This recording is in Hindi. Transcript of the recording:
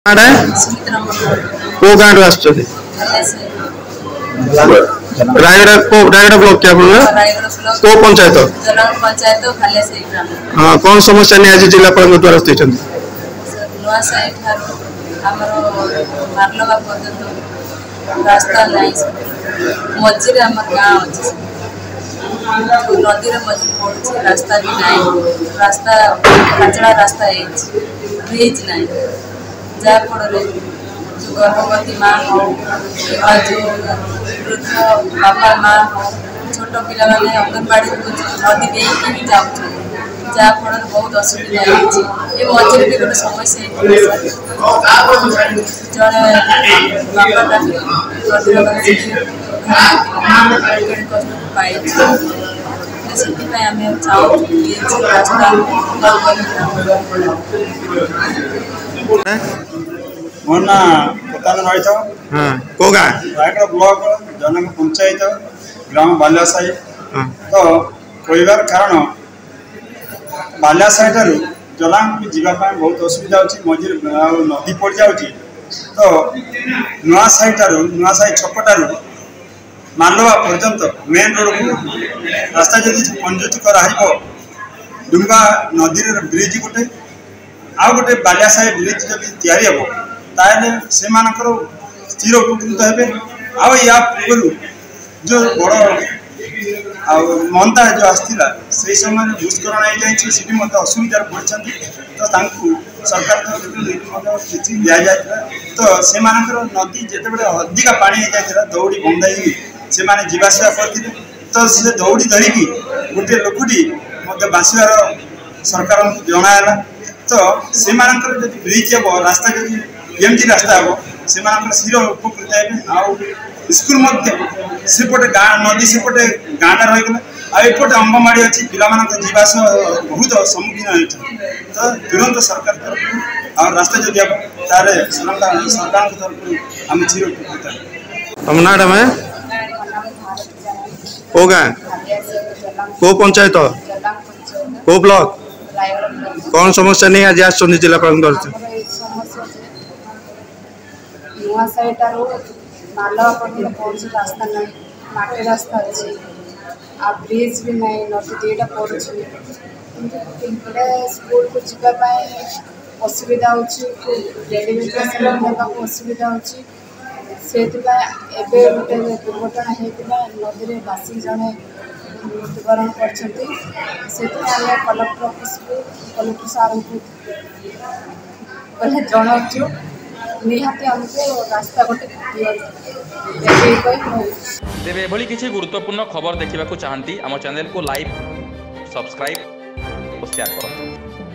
आड़े को गाँव आस रायगढ़ ब्लॉक क्या को पंचायत हाँ कौन समस्या नहीं आज जिलापाल द्वारा रास्ता मझे आम गाँव अच्छे नदी मझे पड़े रास्ता भी ना रास्ता कचड़ा रास्ता ब्रिज ना जहाँफल जो गर्भवती माँ हो जो वृद्ध बापा माँ हो छोट पिला मैंने अंगनवाड़ी नदी देकी जाऊँ जहाँफल बहुत असुविधा ये मझे भी गोटे समस्या जड़े बापा मोर ना प्रताप रही को गाँ रायगढ़ ब्लॉक जनक पंचायत ग्राम बाल्यासाई तो कहबार कारण बाल्यासाई ठार जलांग जावाई बहुत असुविधा अच्छी मझे नदी पड़ जाऊँगी तो नुआसाई नुआसाई छकटार मानवा पर्यंत मेन रोड को रास्ता जब पंजुत कर डुंगा नदी ब्रिज गोटे आउ गोटे बाल्यासाई ब्रिज जब या से स्थिर उपकृत हे आ पूर्व जो बड़ महंता जो आसाला से समय भूस्खलन हो जाए असुविधा पड़ते तो सरकार तरफ कि दि जाता तो से नदी जिते अधिका पानी हो जाता दौड़ी बंधाई से जावासवा करते तो से दौड़ी धरिकी गोटे लोकटी मत बांसबार सरकार जनाला तो से ब्रिज हे रास्ता जमी रास्ता हे से स्थिर उपकृत हे स्कूल सेपटे गाँ नदी सेपटे गाँटा रहीगला आईपटे अंगनवाड़ी अच्छी पिला जावासवा बहुत सम्मुखीन होती तो तुरंत सरकार तरफ और रास्ता जब तारे सरकार तरफ आम चिर उपकृत तुम ना में को गाँ को पंचायत को ब्लॉक कौन समस्या नहीं आज आस जिलापाल नुआ साइड मालवा पर्यटन कौन रास्ता ना माटी रास्ता अच्छी आ ब्रिज भी ना नदी दुईटा पड़े स्कूल को जावाई असुविधा होगा असुविधा से गोटे दुर्घटना होता नदी में बासी जड़े मृत्युवरण कर कलेक्टर ऑफिस को कलेक्टर सार को जनाऊँ निहाती हमको रास्ता गोटे तेरे एभली किसी गुरुत्वपूर्ण खबर देखा चाहती आम चैनल को लाइक सब्सक्राइब और शेयर करें।